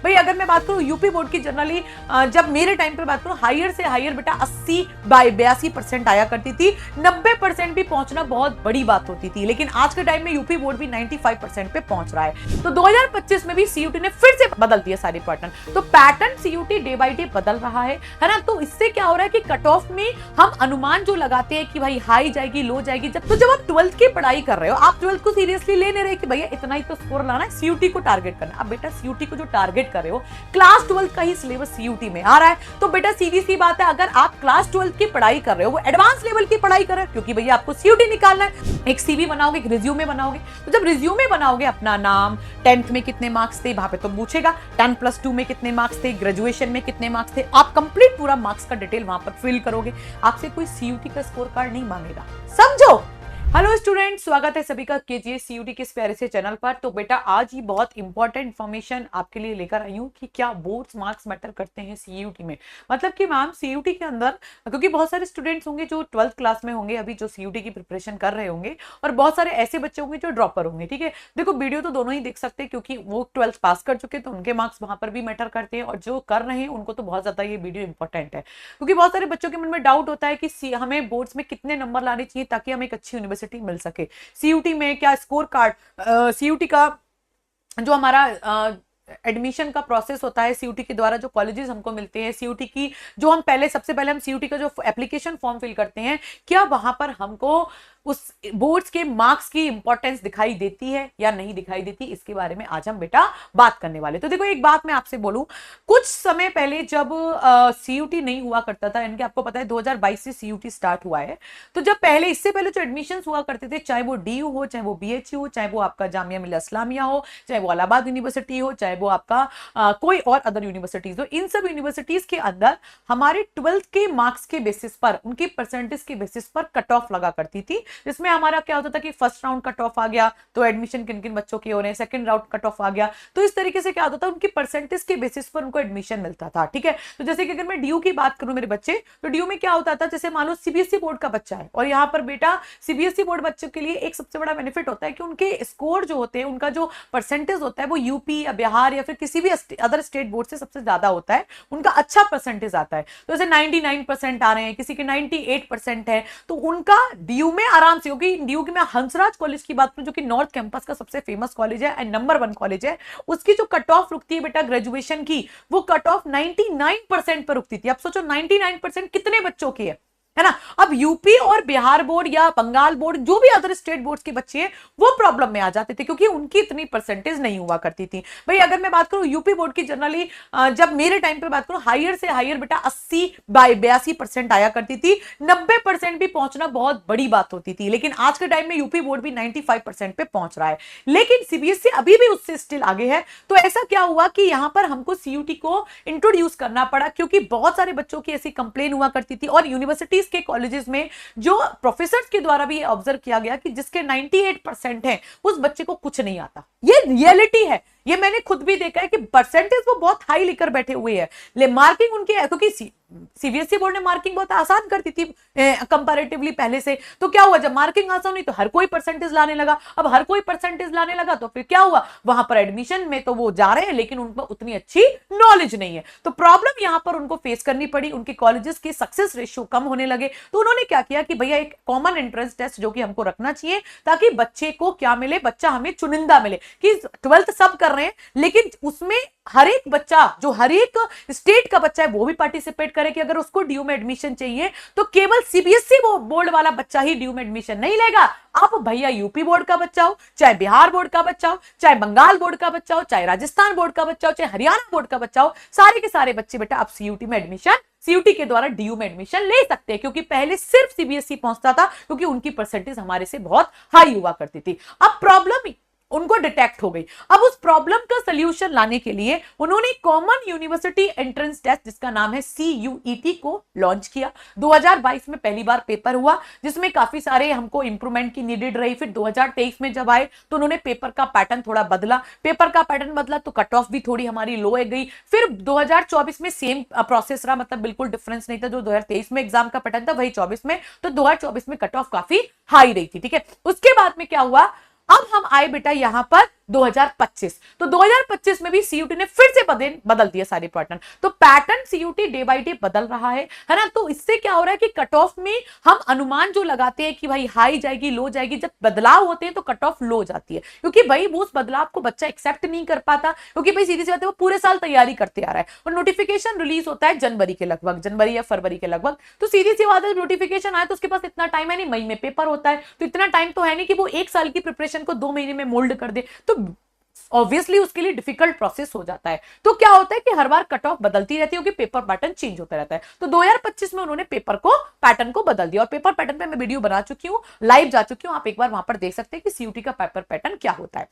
भाई अगर मैं बात करूं यूपी बोर्ड की जनरली जब मेरे टाइम पे बात करूं हायर से हायर बेटा 80-82% आया करती थी, 90% भी पहुंचना बहुत बड़ी बात होती थी। लेकिन आज के टाइम में यूपी बोर्ड भी 95% पे पहुंच रहा है। तो 2025 में भी सीयूटी ने फिर से बदल दिया सारे पैटर्न, तो pattern CUET day by day बदल रहा है ना। तो इससे क्या हो रहा है कि कट ऑफ में हम अनुमान जो लगाते हैं कि भाई हाई जाएगी लो जाएगी, जब आप 12th की पढ़ाई कर रहे हो, आप 12th को सीरियसली ले नहीं रहे कि भैया इतना ही तो स्कोर लाना है, सीयूटी को टारगेट करना। अब बेटा सीयूटी को जो टारगेट कर रहे हो, क्लास 12th का ही सिलेबस सीयूटी में आ रहा है, तो बेटा सीधी सी बात है, अगर आप क्लास 12th की पढ़ाई कर रहे हो, वो एडवांस लेवल की पढ़ाई कर रहे हो, क्योंकि भैया आपको सीयूटी निकालना है। एक सीवी बनाओगे, एक रिज्यूमे बनाओगे, तो जब रिज्यूमे बनाओगे अपना नाम, 10th में कितने मार्क्स थे वहां पे तो पूछेगा, 10+2 में कितने मार्क्स थे, ग्रेजुएशन में कितने मार्क्स थे, आप कंप्लीट पूरा मार्क्स का डिटेल वहां पर फिल करोगे। आपसे कोई सीयूटी का स्कोर कार्ड नहीं मांगेगा, समझो। हेलो स्टूडेंट, स्वागत है सभी का केजीएस सीयूटी के इस प्यारे से चैनल पर। तो बेटा आज ये बहुत इंपॉर्टेंट इंफॉर्मेशन आपके लिए लेकर आई हूँ कि क्या बोर्ड्स मार्क्स मैटर करते हैं सीयूटी में। मतलब कि मैम सीयूटी के अंदर, क्योंकि बहुत सारे स्टूडेंट्स होंगे जो 12th क्लास में होंगे अभी, जो सीयूटी की प्रिपरेशन कर रहे होंगे, और बहुत सारे ऐसे बच्चे होंगे जो ड्रॉपर होंगे। ठीक है, देखो वीडियो तो दोनों ही देख सकते हैं, क्योंकि वो 12th पास कर चुके तो उनके मार्क्स वहां पर भी मैटर करते हैं, और जो कर रहे हैं उनको तो बहुत ज्यादा ये वीडियो इंपॉर्टेंट है। क्योंकि बहुत सारे बच्चों के मन में डाउट होता है कि हमें बोर्ड्स में कितने नंबर लाने चाहिए ताकि हमें एक अच्छी यूनिवर्सिटी मिल सके। सीयूटी में क्या स्कोर कार्ड, सीयूटी का जो हमारा एडमिशन का प्रोसेस होता है, सीयूटी के द्वारा जो कॉलेजेस हमको मिलते हैं, सीयूटी की जो हम सबसे पहले हम सीयूटी का जो एप्लीकेशन फॉर्म फिल करते हैं, क्या वहां पर हमको उस बोर्ड्स के मार्क्स की इंपॉर्टेंस दिखाई देती है या नहीं दिखाई देती, इसके बारे में आज हम बेटा बात करने वाले। तो देखो एक बात मैं आपसे बोलूं, कुछ समय पहले जब सीयूटी नहीं हुआ करता था, यानी कि आपको पता है 2022 से सीयूटी स्टार्ट हुआ है, तो जब पहले इससे पहले जो एडमिशंस हुआ करते थे, चाहे वो डीयू हो, चाहे वो बीएचयू हो, चाहे वो आपका जामिया मिल्लिया इस्लामिया हो, चाहे वो इलाहाबाद यूनिवर्सिटी हो, चाहे वो आपका कोई और अदर यूनिवर्सिटीज हो, इन सब यूनिवर्सिटीज के अंदर हमारे 12th के मार्क्स के बेसिस पर, उनकी परसेंटेज के बेसिस पर कट ऑफ लगा करती थी, जिसमें हमारा क्या होता था कि फर्स्ट राउंड कट ऑफ आ गया तो एडमिशन किन किन बच्चों के हो रहे हैं, सेकंड राउंड कट ऑफ आ गया, तो इस तरीके से क्या होता था, उनकी परसेंटेज के बेसिस पर उनको एडमिशन मिलता था। ठीक है, तो जैसे कि अगर मैं डीयू की बात करूं मेरे बच्चे, तो डीयू में क्या होता था, जैसे मान लो सीबीएसई बोर्ड का बच्चा है, और यहाँ पर बेटा सीबीएसई बोर्ड बच्चों के लिए एक सबसे बड़ा बेनिफिट होता है कि उनके स्कोर जो होते हैं, उनका जो परसेंटेज होता है वो यूपी या बिहार या फिर किसी भी अदर स्टेट बोर्ड से सबसे ज्यादा होता है, उनका अच्छा परसेंटेज आता है। तो जैसे 99% आ रहे हैं, किसी के 98% है, तो उनका डीयू में आराम से, क्योंकि डीयू की मैं हंसराज कॉलेज की बात करूं जो कि नॉर्थ कैंपस का सबसे फेमस कॉलेज है एंड नंबर 1 कॉलेज है, उसकी जो कट ऑफ रुकती है बेटा ग्रेजुएशन की, वो कट ऑफ 99% पर रुकती थी। अब सोचो 99% कितने बच्चों की है ना। अब यूपी और बिहार बोर्ड या बंगाल बोर्ड, जो भी अदर स्टेट बोर्ड्स के बच्चे हैं, वो प्रॉब्लम में आ जाते थे क्योंकि उनकी इतनी परसेंटेज नहीं हुआ करती थी। भाई अगर मैं बात करूं यूपी बोर्ड की जनरली जब मेरे टाइम पे बात करूं हायर से हायर बेटा 80-82% आया करती थी, 90% भी पहुंचना बहुत बड़ी बात होती थी। लेकिन आज के टाइम में यूपी बोर्ड भी 95% पे पहुंच रहा है, लेकिन सीबीएसई अभी भी उससे स्टिल आगे है। तो ऐसा क्या हुआ कि यहां पर हमको सीयूटी को इंट्रोड्यूस करना पड़ा, क्योंकि बहुत सारे बच्चों की ऐसी कंप्लेन हुआ करती थी, और यूनिवर्सिटीज के कॉलेजेस में जो प्रोफेसर्स के द्वारा भी ऑब्जर्व किया गया कि जिसके 98% है उस बच्चे को कुछ नहीं आता। ये रियलिटी है, ये मैंने खुद भी देखा है कि परसेंटेज वो बहुत हाई लेकर बैठे हुए हैं, ले मार्किंग उनकी है, क्योंकि सीबीएसई बोर्ड ने मार्किंग बहुत आसान कर दी थी कंपैरेटिवली पहले से। तो क्या हुआ, जब मार्किंग आसान हुई तो हर कोई परसेंटेज लाने लगा। अब हर कोई परसेंटेज लाने लगा तो फिर क्या हुआ, वहां पर एडमिशन में तो वो जा रहे हैं लेकिन उनको उतनी अच्छी नॉलेज नहीं है, तो प्रॉब्लम यहां पर उनको फेस करनी पड़ी। उनके कॉलेजेस की सक्सेस रेशियो कम होने लगे, तो उन्होंने क्या किया कि भैया एक कॉमन एंट्रेंस टेस्ट जो कि हमको रखना चाहिए, ताकि बच्चे को क्या मिले, बच्चा हमें चुनिंदा मिले, कि 12th सब कर रहे हैं लेकिन उसमें हर एक बच्चा, जो हर एक स्टेट का बच्चा है, वो भी पार्टिसिपेट करे, कि अगर उसको डीयू में एडमिशन चाहिए तो केवल सीबीएसई बोर्ड वाला बच्चा ही डीयू में एडमिशन नहीं लेगा। आप भैया यूपी बोर्ड का बच्चा हो, चाहे बिहार बोर्ड का बच्चा हो, चाहे बंगाल बोर्ड का बच्चा हो, चाहे राजस्थान बोर्ड का बच्चा हो, चाहे हरियाणा बोर्ड का बच्चा हो, सारे के सारे बच्चे बेटा आप सीयूटी में एडमिशन, सीयूटी के द्वारा डीयू में एडमिशन ले सकते हैं, क्योंकि पहले सिर्फ सीबीएसई पहुंचता था, क्योंकि उनकी परसेंटेज हमारे से बहुत हाई हुआ करती थी। अब प्रॉब्लम उनको डिटेक्ट हो गई। अब उस प्रॉब्लम का सलूशन लाने के लिए उन्होंने कॉमन यूनिवर्सिटी एंट्रेंस टेस्ट, जिसका नाम है CUET, को लॉन्च किया। 2022 में पहली बार पेपर हुआ, जिसमें काफी सारे हमको इंप्रूवमेंट की नीडेड रही। फिर 2023 में जब आए तो उन्होंने पेपर का पैटर्न थोड़ा बदला, पेपर का पैटर्न बदला तो कट ऑफ भी थोड़ी हमारी लो गई। फिर 2024 में सेम प्रोसेस रहा, मतलब बिल्कुल डिफरेंस नहीं था, जो 2023 में एग्जाम का पैटर्न था वही 24 में, तो 2024 में कट ऑफ काफी हाई रही थी। ठीक है, उसके बाद में क्या हुआ, अब हम आए बेटा यहां पर 2025। तो 2025 में भी सीयूटी ने फिर से बदल दिया सारे पैटर्न। तो pattern CUET day by day बदल रहा है ना। तो इससे क्या हो रहा है कि कट ऑफ में हम अनुमान जो लगाते हैं कि भाई हाई जाएगी लो जाएगी, जब बदलाव होते हैं तो कट ऑफ लो जाती है, क्योंकि भाई वो उस बदलाव को बच्चा एक्सेप्ट नहीं कर पाता, क्योंकि भाई सीधी सी बात है वो पूरे साल तैयारी करते आ रहा है और नोटिफिकेशन रिलीज होता है जनवरी के लगभग, जनवरी या फरवरी के लगभग। तो सीधी सी बात है नोटिफिकेशन आए तो उसके पास इतना टाइम है नहीं, मई में पेपर होता है तो इतना टाइम तो है नहीं कि वो एक साल की प्रिपरेशन को 2 महीने में मोल्ड कर दे। तो ऑब्वियसली उसके लिए डिफिकल्ट प्रोसेस हो जाता है। तो क्या होता है कि हर बार कट ऑफ बदलती रहती है क्योंकि पेपर पैटर्न चेंज होता रहता है। तो 2025 में उन्होंने पैटर्न को बदल दिया और पेपर पैटर्न पे मैं वीडियो बना चुकी हूं, लाइव जा चुकी हूं, आप एक बार वहां पर देख सकते हैं कि सीयूटी का पेपर पैटर्न क्या होता है।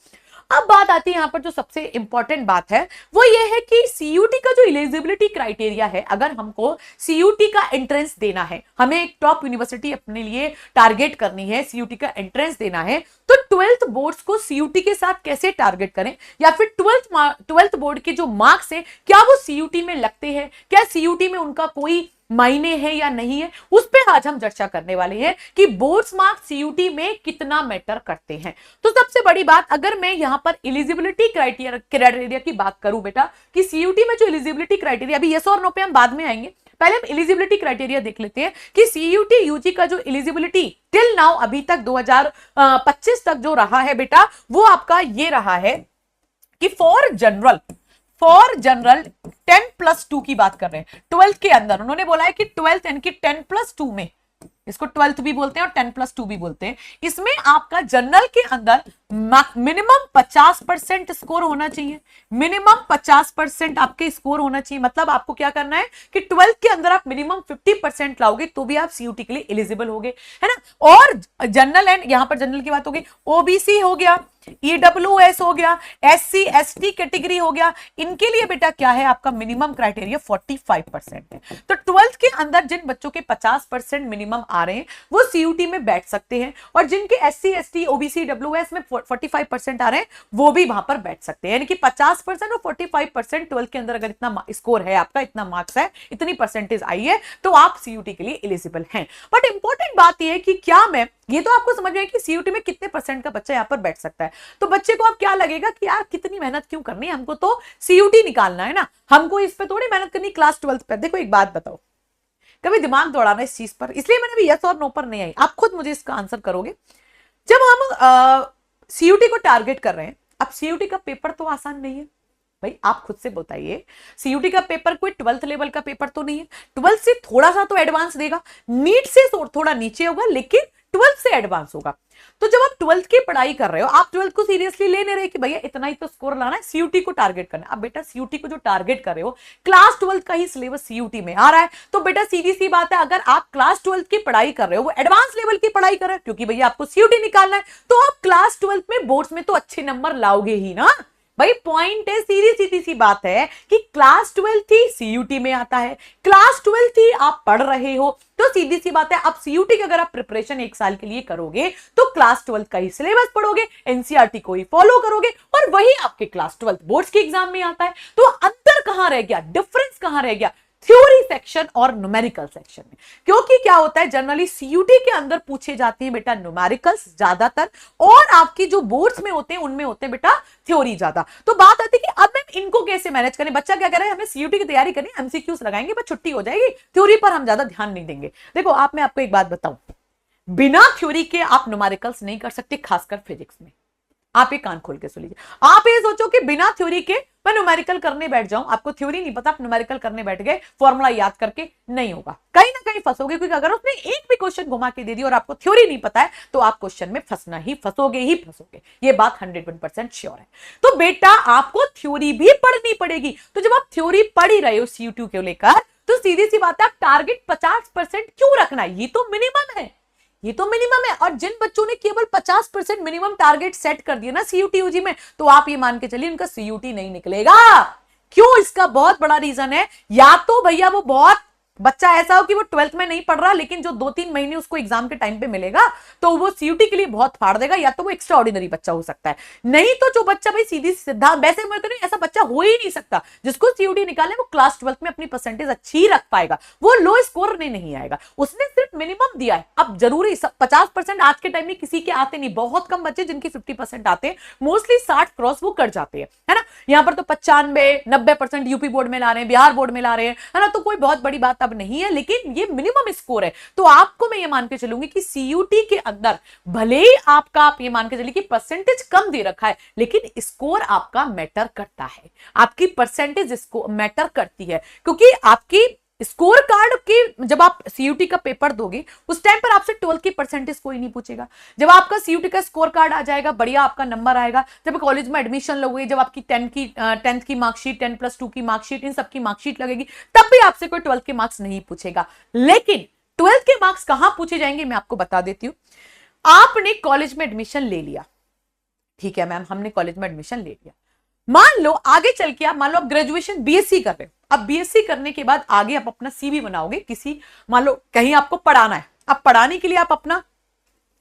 अब बात आती है यहां पर जो सबसे इंपॉर्टेंट बात है वो ये है कि सीयूटी का जो एलिजिबिलिटी क्राइटेरिया है, अगर हमको सीयूटी का एंट्रेंस देना है, हमें एक टॉप यूनिवर्सिटी अपने लिए टारगेट करनी है, सीयूटी का एंट्रेंस देना है, तो 12th बोर्ड्स को सीयूटी के साथ कैसे टारगेट करें, या फिर 12th बोर्ड के जो मार्क्स हैं क्या वो सीयूटी में लगते हैं, क्या सीयूटी में उनका कोई मायने है या नहीं है, उस पे आज हम चर्चा करने वाले हैं कि बोर्ड्स मार्क्स सीयूटी में कितना मैटर करते हैं। तो सबसे बड़ी बात, अगर मैं यहां पर एलिजिबिलिटी क्राइटेरिया की बात करूं बेटा, कि सीयूटी में जो एलिजिबिलिटी क्राइटेरिया, अभी यस और नो पे हम बाद में आएंगे, पहले हम एलिजिबिलिटी क्राइटेरिया देख लेते हैं कि सीयूटी यूजी का जो एलिजिबिलिटी टिल नाउ अभी तक 2025 तक जो रहा है बेटा, वो आपका ये रहा है कि फॉर जनरल 10+2 की बात कर रहे हैं 12th के अंदर। उन्होंने बोला है कि 12th यानी कि 10+2 में, इसको 12th भी बोलते हैं और 10+2 भी बोलते हैं, इसमें आपका जनरल के अंदर मिनिमम 50% स्कोर होना चाहिए, मिनिमम 50% आपके स्कोर होना चाहिए। मतलब आपको क्या करना है कि 12th के अंदर आप मिनिमम 50% लाओगे तो भी आप सीयूटी के लिए एलिजिबल होगे, है ना। और जनरल एंड, यहां पर जनरल की बात होगी, ओबीसी हो गया, ईडब्ल्यूएस हो गया, एससी एसटी कैटेगरी हो गया, इनके लिए बेटा क्या है आपका मिनिमम क्राइटेरिया 45% है। तो 12th के अंदर जिन बच्चों के 50% मिनिमम आ रहे हैं वो सीयूटी में बैठ सकते हैं, और जिनके एससी एसटी ओबीसी डब्ल्यूएस में 45% आ रहे हैं वो भी वहां पर बैठ सकते हैं। यानी कि 50% और 45% 12th के अंदर अगर इतना स्कोर है आपका, इतना मार्क्स है, इतनी परसेंटेज आई है, तो आप सीयूटी के लिए एलिजिबल हैं। बट इंपॉर्टेंट बात यह है कि क्या मैं, ये तो आपको समझ में है कि सीयूटी में कितने परसेंट का बच्चा यहां पर बैठ सकता है। तो बच्चे को अब क्या लगेगा कि यार कितनी मेहनत क्यों करनी है, हमको तो सीयूटी निकालना है ना, हमको इस पे थोड़ी मेहनत करनी क्लास 12th पे। देखो एक बात बताओ, कभी दिमाग दौड़ाना इस चीज पर, इसलिए मैंने भी यस और नो पर नहीं आई, आप खुद मुझे इसका आंसर करोगे। जब हम सीयूटी को टारगेट कर रहे हैं, अब सीयूटी का पेपर तो आसान नहीं है भाई, आप खुद से बताइए, सीयूटी का पेपर कोई 12th लेवल का पेपर तो नहीं है, 12th से थोड़ा सा तो एडवांस देगा, नीट से थोड़ा नीचे होगा, लेकिन 12th से एडवांस होगा। तो जब आप 12th की पढ़ाई कर रहे हो, आप 12th को सीरियसली ले नहीं रहे कि भैया इतना ही तो स्कोर लाना है, सीयूटी को टारगेट करना है। अब बेटा सीयूटी को जो टारगेट कर रहे हो, क्लास 12th का ही सिलेबस सीयूटी में आ रहा है, तो बेटा सीधी सी बात है, अगर आप क्लास 12th की पढ़ाई कर रहे हो, वो एडवांस लेवल की पढ़ाई कर रहे हो, क्योंकि भैया आपको सीयूटी निकालना है, तो आप क्लास 12th में बोर्ड्स में तो अच्छे नंबर लाओगे ही ना भाई। पॉइंट है, सीधी सी बात है कि क्लास 12th ही सीयूटी में आता है, क्लास 12th ही आप पढ़ रहे हो, तो सीधी सी बात है आप सीयूटी की अगर आप प्रिपरेशन एक साल के लिए करोगे तो क्लास 12th का ही सिलेबस पढ़ोगे, एनसीईआरटी को ही फॉलो करोगे, और वही आपके क्लास 12th बोर्ड्स के एग्जाम में आता है। तो अंतर कहां रह गया, डिफरेंस कहां रह गया, थ्योरी सेक्शन और न्यूमेरिकल सेक्शन में। क्योंकि क्या होता है, जनरली सीयूटी के अंदर पूछे जाते हैं बेटा न्यूमेरिकल्स ज्यादातर, और आपकी जो बोर्ड्स में होते हैं उनमें होते हैं बेटा थ्योरी ज्यादा। तो बात आती है कि अब हम इनको कैसे मैनेज करें। बच्चा क्या कह रहा है, हमें सीयूटी की तैयारी करनी, एमसीक्यूज लगाएंगे बस छुट्टी हो जाएगी, थ्योरी पर हम ज्यादा ध्यान नहीं देंगे। देखो मैं आपको एक बात बताऊं, बिना थ्योरी के आप न्यूमेरिकल्स नहीं कर सकते, खासकर फिजिक्स में। आप एक कान खोल के सुन लीजिए, आप ये सोचो कि बिना थ्योरी के मैं न्यूमेरिकल करने बैठ जाऊं, आपको थ्योरी नहीं पता, आप न्यूमेरिकल करने बैठ गए, फॉर्मूला याद करके, नहीं होगा, कहीं ना कहीं फंसोगे, क्योंकि अगर उसने एक भी क्वेश्चन घुमा के दे दी और आपको थ्योरी नहीं पता है तो आप क्वेश्चन में फंसोगे ही फंसोगे, ये बात 101% श्योर है। तो बेटा आपको थ्योरी भी पढ़नी पड़ेगी। तो जब आप थ्योरी पढ़ ही रहे हो सीयूटी को लेकर, तो सीधी सी बात है, आप टारगेट 50% क्यों रखना है, ये तो मिनिमम है, ये तो मिनिमम है। और जिन बच्चों ने केवल 50% मिनिमम टारगेट सेट कर दिया ना सीयूटी यूजी में, तो आप ये मान के चलिए उनका सीयूटी नहीं निकलेगा। क्यों, इसका बहुत बड़ा रीजन है, या तो भैया वो बहुत बच्चा ऐसा हो कि वो 12th में नहीं पढ़ रहा, लेकिन जो 2-3 महीने उसको एग्जाम के टाइम पे मिलेगा तो वो सीयूटी के लिए बहुत फाड़ देगा, या तो वो एक्स्ट्रा ऑर्डिनरी बच्चा हो सकता है। नहीं तो जो बच्चा भाई सीधी सीधा, वैसे मैं तो नहीं, ऐसा बच्चा हो ही नहीं सकता जिसको सीयूटी निकाले वो क्लास 12th में अपनी परसेंटेज अच्छी रख पाएगा, वो लो स्कोर नहीं आएगा। उसने सिर्फ मिनिमम दिया है। अब जरूरी 50% आज के टाइम में किसी के आते नहीं, बहुत कम बच्चे जिनके 50% आते हैं, मोस्टली 60 क्रॉस वो कर जाते हैं, है ना। यहाँ पर तो 95-90% यूपी बोर्ड में ला रहे हैं, बिहार बोर्ड में ला रहे हैं, है ना। तो कोई बहुत बड़ी बात अब नहीं है, लेकिन ये मिनिमम स्कोर है। तो आपको मैं ये मान के चलूंगी कि सीयूटी के अंदर भले ही आपका, आप ये मान के चलिए कि परसेंटेज कम दे रखा है, लेकिन स्कोर आपका मैटर करता है, आपकी परसेंटेज इसको मैटर करती है, क्योंकि आपकी स्कोर कार्ड की जब आप सीयूटी का पेपर दोगे उस टाइम पर आपसे 12th की परसेंटेज कोई नहीं पूछेगा। जब आपका सीयूटी का स्कोर कार्ड आ जाएगा, बढ़िया आपका नंबर आएगा, जब कॉलेज में एडमिशन लोगे, जब आपकी 10th की मार्कशीट, 10+2 की मार्कशीट, इन सब की मार्कशीट लगेगी, तब भी आपसे कोई 12th के मार्क्स नहीं पूछेगा। लेकिन 12th के मार्क्स कहां पूछे जाएंगे मैं आपको बता देती हूं। आपने कॉलेज में एडमिशन ले लिया, ठीक है मैम, हमने कॉलेज में एडमिशन ले लिया, मान लो आगे चल के आप, मान लो आप ग्रेजुएशन बीएससी कर रहे हो, अब बीएससी करने के बाद आगे आप अपना सीवी बनाओगे, किसी मान लो कहीं आपको पढ़ाना है, अब पढ़ाने के लिए आप अपना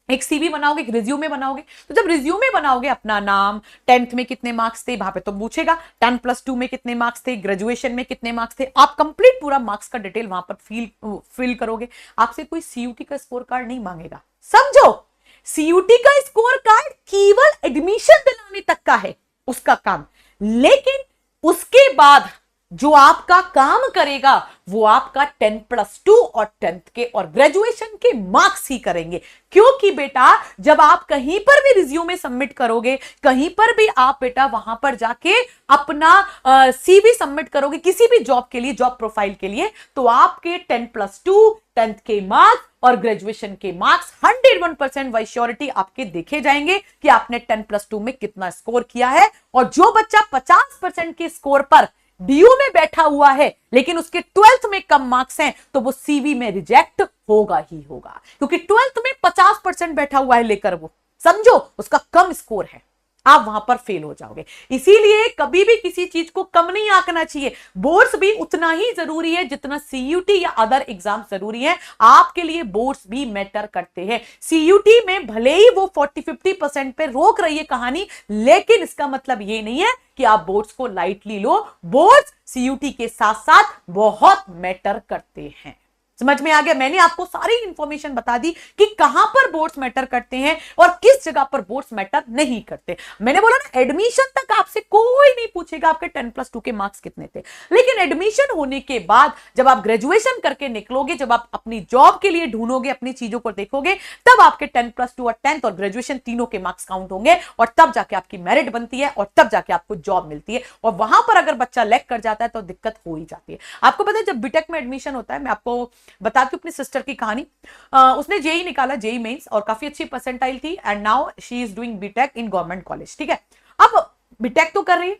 एक सीवी बनाओगे, एक रिज्यूमे बनाओगे। तो जब रिज्यूमे बनाओगे, अपना नाम, 10th में कितने मार्क्स थे, वहां पे तो पूछेगा 10+2 में कितने मार्क्स थे, ग्रेजुएशन में कितने मार्क्स थे, आप कंप्लीट पूरा मार्क्स का डिटेल वहां पर फिल करोगे। आपसे कोई सीयूटी का स्कोर कार्ड नहीं मांगेगा, समझो। सीयूटी का स्कोर कार्ड केवल एडमिशन दिलाने तक का है उसका काम, लेकिन उसके बाद जो आपका काम करेगा वो आपका 10+2 और 10th के और ग्रेजुएशन के मार्क्स ही करेंगे। क्योंकि बेटा जब आप कहीं पर भी रिज्यूमे सबमिट करोगे, कहीं पर भी आप बेटा वहां पर जाके अपना सीवी सबमिट करोगे किसी भी जॉब के लिए, जॉब प्रोफाइल के लिए, तो आपके 10+2, 10th के मार्क्स और ग्रेजुएशन के मार्क्स 101% बाय श्योरिटी आपके देखे जाएंगे कि आपने 10+2 में कितना स्कोर किया है। और जो बच्चा 50% के स्कोर पर डीयू में बैठा हुआ है लेकिन उसके 12th में कम मार्क्स हैं, तो वो सीवी में रिजेक्ट होगा ही होगा, क्योंकि 12th में 50% बैठा हुआ है लेकर, वो समझो उसका कम स्कोर है, आप वहां पर फेल हो जाओगे। इसीलिए कभी भी किसी चीज को कम नहीं आंकना चाहिए। बोर्ड्स भी उतना ही जरूरी है जितना सीयूटी या अदर एग्जाम जरूरी है, आपके लिए बोर्ड्स भी मैटर करते हैं। सीयूटी में भले ही वो 40-50% पे रोक रही है कहानी, लेकिन इसका मतलब ये नहीं है कि आप बोर्ड्स को लाइटली लो। बोर्ड्स सीयूटी के साथ साथ बहुत मैटर करते हैं। समझ में आ गया? मैंने आपको सारी इंफॉर्मेशन बता दी कि कहां पर बोर्ड्स मैटर करते हैं और किस जगह पर बोर्ड्स मैटर नहीं करते। मैंने बोला ना, एडमिशन तक आपसे कोई नहीं पूछेगा आपके 10+2 के मार्क्स कितने थे, लेकिन एडमिशन होने के बाद जब आप ग्रेजुएशन करके निकलोगे, जब आप अपनी जॉब के लिए ढूंढोगे, अपनी चीजों को देखोगे, तब आपके 10+2 और 10th और ग्रेजुएशन तीनों के मार्क्स काउंट होंगे, और तब जाके आपकी मेरिट बनती है, और तब जाके आपको जॉब मिलती है। और वहां पर अगर बच्चा लैग कर जाता है तो दिक्कत हो ही जाती है। आपको पता है जब बीटेक में एडमिशन होता है, मैं आपको बताती हूँ अपनी सिस्टर की कहानी। उसने जेई निकाला, जेई मेंस, और काफी अच्छी परसेंटाइल थी, and now she is doing BTech in government college, ठीक है। अब बीटेक तो कर रही है,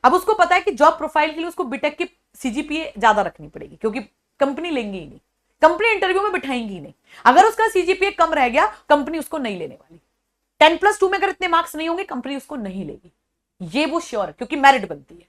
अब उसको पता है कि जॉब प्रोफाइल के लिए उसको बीटेक की सीजीपीए ज्यादा रखनी पड़ेगी, क्योंकि कंपनी लेंगी ही नहीं, कंपनी इंटरव्यू में बिठाएंगी ही नहीं। अगर उसका सीजीपीए कम रह गया, कंपनी उसको नहीं लेने वाली। 10+2 में अगर इतने मार्क्स नहीं होंगे, कंपनी उसको नहीं लेगी, ये वो श्योर है, क्योंकि मेरिट बनती है।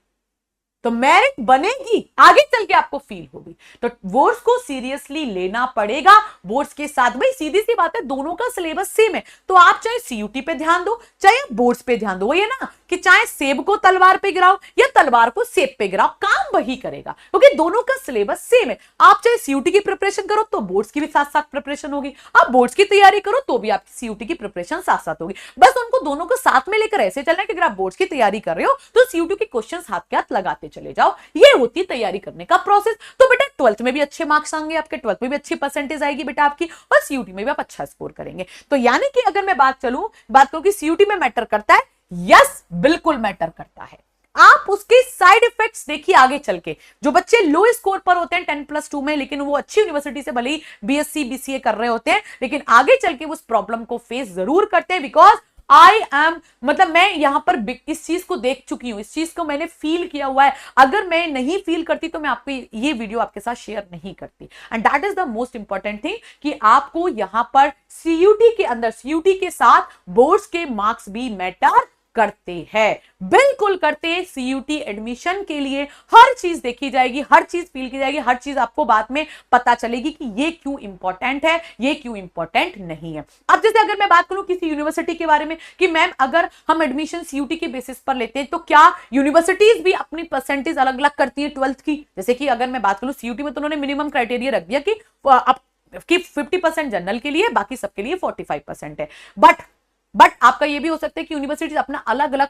तो मेरिट बनेगी, आगे चल के आपको फील होगी। तो बोर्ड्स को सीरियसली लेना पड़ेगा। बोर्ड्स के साथ भाई सीधी सी बात है, दोनों का सिलेबस सेम है, तो आप चाहे सीयूटी पे ध्यान दो, चाहे बोर्ड्स पे ध्यान दो। ये ना कि चाहे सेब को तलवार पे गिराओ या तलवार को सेब पे गिराओ, काम वही करेगा, क्योंकि दोनों का सिलेबस सेम है। आप चाहे सीयूटी की प्रिपरेशन करो तो बोर्ड्स की भी साथ साथ प्रिपरेशन होगी, आप बोर्ड्स की तैयारी करो तो भी आपकी सीयूटी की प्रिपरेशन साथ साथ होगी। बस उनको दोनों को साथ में लेकर ऐसे चलना है कि अगर आप बोर्ड्स की तैयारी कर रहे हो तो सीयूटी के क्वेश्चन हाथ के हाथ लगाते चले जाओ। ये होती है तैयारी करने का प्रोसेस। तो बेटा 12th में भी अच्छे मार्क्स आएंगे आपके, 12th में भी अच्छी परसेंटेज आएगी बेटा आपकी, और सीयूटी में भी आप अच्छा स्कोर करेंगे। तो यानी कि अगर मैं बात करूं कि सीयूटी में मैटर करता है, यस बिल्कुल मैटर करता है। आप उसके साइड इफेक्ट्स देखिए आगे चल के। जो बच्चे लो स्कोर पर होते हैं 10+2 में, लेकिन वो अच्छी यूनिवर्सिटी से भले ही बीएससी बीसीए कर रहे होते हैं, लेकिन आगे चल के उस प्रॉब्लम को फेस जरूर करते हैं। बिकॉज मतलब मैं यहां पर इस चीज को देख चुकी हूं, इस चीज को मैंने फील किया हुआ है। अगर मैं नहीं फील करती तो मैं आपको ये वीडियो आपके साथ शेयर नहीं करती। And that is the most important thing कि आपको यहां पर सीयूटी के अंदर, सीयूटी के साथ बोर्ड्स के मार्क्स भी मैटर करते हैं, बिल्कुल करते हैं। सीयूटी एडमिशन के लिए हर चीज देखी जाएगी, हर चीज फील की जाएगी, हर चीज आपको बाद में पता चलेगी कि ये क्यों इंपॉर्टेंट है, ये क्यों इंपॉर्टेंट नहीं है। अब जैसे अगर मैं बात करूं किसी यूनिवर्सिटी के बारे में कि मैम अगर हम एडमिशन सीयूटी के बेसिस पर लेते हैं तो क्या यूनिवर्सिटीज भी अपनी परसेंटेज अलग अलग करती है 12th की? जैसे कि अगर मैं बात करूं सीयूटी में तो उन्होंने मिनिमम क्राइटेरिया रख दिया कि 50% जनरल के लिए, बाकी सबके लिए 45% है। बट आपका ये भी हो सकता है कि यूनिवर्सिटीज अपना अलग अलग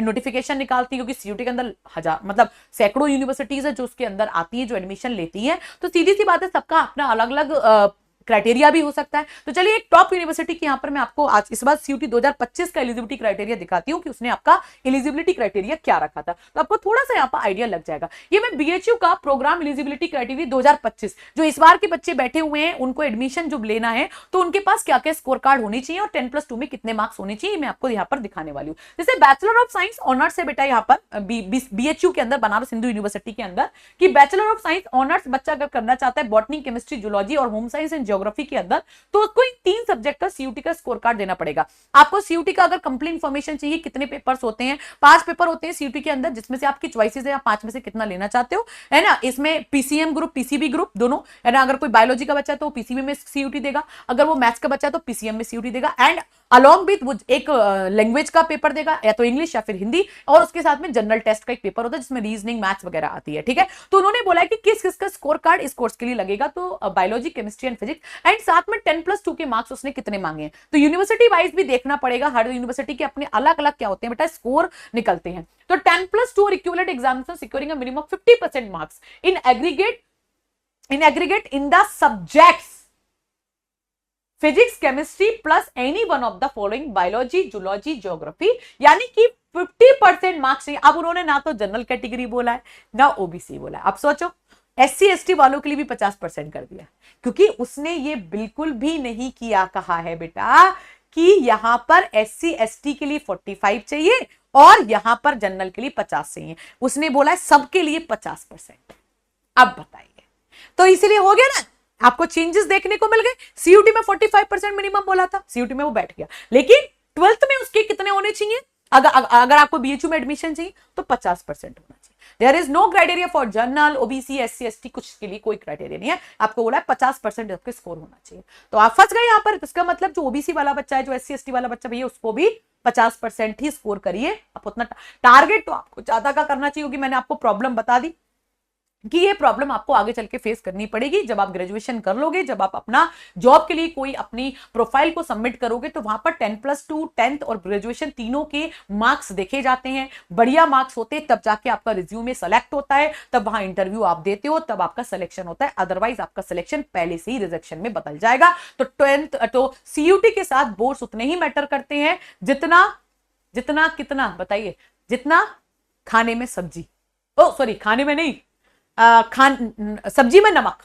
नोटिफिकेशन निकालती है, क्योंकि सीयूटी के अंदर हजार मतलब सैकड़ों यूनिवर्सिटीज है जो उसके अंदर आती है, जो एडमिशन लेती है। तो सीधी सी बात है, सबका अपना अलग अलग क्राइटेरिया भी हो सकता है। तो चलिए एक टॉप यूनिवर्सिटी की यहां पर मैं आपको आज इस बार सीयूटी 2025 का एलिजिबिलिटी क्राइटेरिया दिखाती हूं कि उसने आपका एलिजिबिलिटी क्राइटेरिया क्या रखा था, तो आपको थोड़ा सा यहां पर आइडिया लग जाएगा। ये मैं बीएचयू का प्रोग्राम एलिजिबिलिटी क्राइटेरिया 2025, जो इस बार के बच्चे बैठे हुए हैं उनको एडमिशन जो लेना है तो उनके पास क्या क्या स्कोर कार्ड होनी चाहिए और 10+2 में कितने मार्क्स होने चाहिए, मैं आपको यहाँ पर दिखाने वाली हूँ। जैसे बैचलर ऑफ साइंस ऑनर्स है बेटा यहाँ पर बीएचयू के अंदर, बनारस हिंदू यूनिवर्सिटी के अंदर, कि बैचलर ऑफ साइंस ऑनर्स बच्चा अगर करना चाहता है बॉटनी, केमिस्ट्री, जूलॉजी और होम साइंस एंड ज्योग्राफी के अंदर, तो उसको इन 3 सब्जेक्ट का सीयूटी का स्कोर कार्ड देना पड़ेगा। आपको सीयूटी का अगर कंप्लीट इंफॉर्मेशन चाहिए, कितने पेपर्स होते हैं, 5 पेपर होते हैं सीयूटी के अंदर, जिसमें से आपकी चॉइसेस है, आप 5 में से कितना लेना चाहते हो, है ना। इसमें पीसीएम ग्रुप, पीसीबी ग्रुप दोनों, है ना। अगर कोई बायोलॉजी का बच्चा है तो पीसीबी में सीयूटी देगा, अगर वो मैथ्स का बच्चा है तो पीसीएम में सीयूटी देगा, एंड अलॉन्ग विद वो एक लैंग्वेज का पेपर देगा, या तो इंग्लिश या फिर हिंदी, और उसके साथ में जनरल टेस्ट का एक पेपर होता है जिसमें रीजनिंग, मैथ्स वगैरह आती है, ठीक है। तो उन्होंने बोला है कि किस किस का स्कोर कार्ड इस कोर्स के लिए लगेगा, तो biology, chemistry and physics, and साथ में 10+2 के मार्क्स उसने कितने मांगे हैं। तो यूनिवर्सिटी वाइज भी देखना पड़ेगा, हर यूनिवर्सिटी के अपने अलग अलग क्या होते हैं बेटा, स्कोर निकलते हैं। तो 10+2 और equivalent examination securing a minimum 50% marks in aggregate in the subjects physics, chemistry plus any one of the following, biology, zoology, geography, यानी कि 50% मार्क्स चाहिए। अब उन्होंने ना तो जनरल कैटेगरी बोला है ना ओबीसी बोला है। अब सोचो एससी एसटी वालों के लिए भी 50% कर दिया, क्योंकि उसने ये बिल्कुल भी नहीं किया, कहा है बेटा कि यहां पर एससी एसटी के लिए 45 चाहिए और यहां पर जनरल के लिए 50 चाहिए। उसने बोला है सबके लिए 50%। अब बताइए, तो इसीलिए हो गया ना, आपको चेंजेस देखने को मिल गए। सीयूटी में 45% मिनिमम बोला था, सीयूटी में वो बैठ गया, लेकिन 12th में उसके कितने होने चाहिए, अगर आपको बीएचयू में एडमिशन चाहिए तो 50% होना चाहिए। There is no criteria for general, OBC, SC ST, कुछ के लिए कोई क्राइटेरिया नहीं है। आपको बोला है 50% आपके स्कोर होना चाहिए, तो आप फंस गए यहाँ पर। इसका मतलब जो ओबीसी वाला बच्चा है, जो एससी एसटी वाला बच्चा भैया, उसको भी 50% ही स्कोर करिए। आप उतना टारगेट तो आपको ज्यादा का करना चाहिए, क्योंकि मैंने आपको प्रॉब्लम बता दी कि ये प्रॉब्लम आपको आगे चल के फेस करनी पड़ेगी जब आप ग्रेजुएशन कर लोगे, जब आप अपना जॉब के लिए कोई अपनी प्रोफाइल को सबमिट करोगे, तो वहां पर 10+2, 10th और ग्रेजुएशन तीनों के मार्क्स देखे जाते हैं। बढ़िया मार्क्स होते हैं तब जाके आपका रिज्यूमे सेलेक्ट होता है, तब वहां इंटरव्यू आप देते हो, तब आपका सिलेक्शन होता है। अदरवाइज आपका सिलेक्शन पहले से ही रिजेक्शन में बदल जाएगा। तो 10th तो सीयूटी के साथ बोर्ड्स उतने ही मैटर करते हैं जितना कितना बताइए, जितना खाने में सब्जी, खाने में नहीं, सब्जी में नमक,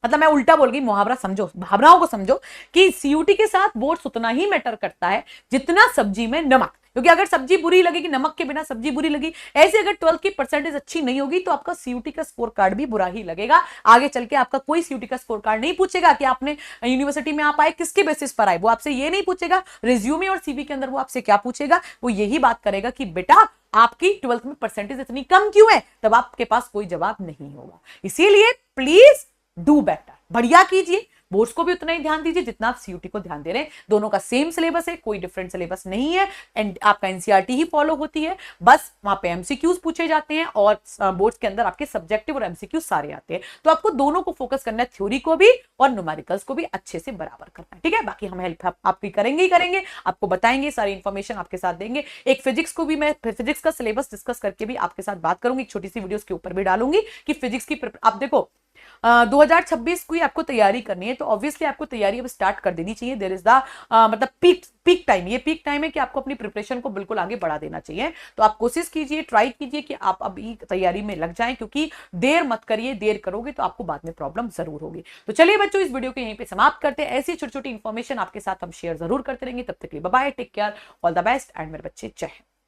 मतलब मैं उल्टा बोल गई, मुहावरा समझो, भावनाओं को समझो कि सीयूटी के साथ बोर्ड्स उतना ही मैटर करता है जितना सब्जी में नमक। क्योंकि अगर सब्जी बुरी लगेगी, नमक के बिना सब्जी बुरी लगी, ऐसे अगर 12th की परसेंटेज अच्छी नहीं होगी तो आपका सीयूटी का स्कोर कार्ड भी बुरा ही लगेगा। आगे चल के आपका कोई सीयूटी का स्कोर कार्ड नहीं पूछेगा कि आपने यूनिवर्सिटी में आप आए किसके बेसिस पर आए, वो आपसे ये नहीं पूछेगा। रिज्यूमे और सीवी के अंदर वो आपसे क्या पूछेगा, वो यही बात करेगा कि बेटा आपकी 12th में परसेंटेज इतनी कम क्यों है, तब आपके पास कोई जवाब नहीं होगा। इसीलिए प्लीज डू बेटर, बढ़िया कीजिए, बोर्ड्स को भी उतना ही ध्यान दीजिए जितना आप सीयूटी को ध्यान दे रहे हैं। दोनों का सेम सिलेबस है, कोई डिफरेंट सिलेबस नहीं है, एंड आपका एनसीईआरटी ही फॉलो होती है। बस वहां पे एमसीक्यूज पूछे जाते हैं और बोर्ड्स के अंदर आपके सब्जेक्टिव और एमसीक्यू सारे आते हैं। तो आपको दोनों को फोकस करना है, थ्योरी को भी और न्यूमेरिकल्स को भी अच्छे से बराबर करना है, ठीक है। बाकी हम हेल्प आपकी करेंगे ही करेंगे, आपको बताएंगे, सारी इंफॉर्मेशन आपके साथ देंगे। एक फिजिक्स को भी मैं फिजिक्स का सिलेबस डिस्कस करके भी आपके साथ बात करूंगी, एक छोटी सी वीडियो के ऊपर भी डालूंगी कि फिजिक्स की आप देखो 2026 की आपको तैयारी करनी है, तो ऑब्वियसली आपको तैयारी अब स्टार्ट कर देनी चाहिए। देयर इज द मतलब पीक टाइम, ये पीक टाइम है कि आपको अपनी प्रिपरेशन को बिल्कुल आगे बढ़ा देना चाहिए। तो आप कोशिश कीजिए, ट्राई कीजिए कि आप अभी तैयारी में लग जाएं, क्योंकि देर मत करिए, देर करोगे तो आपको बाद में प्रॉब्लम जरूर होगी। तो चलिए बच्चों, इस वीडियो को यहीं पे समाप्त करते हैं। ऐसी छोटी छोटी इंफॉर्मेशन आपके साथ हम शेयर जरूर करते रहेंगे। तब तक के लिए bye bye, take care, all the best, and मेरे बच्चे जय हिंद।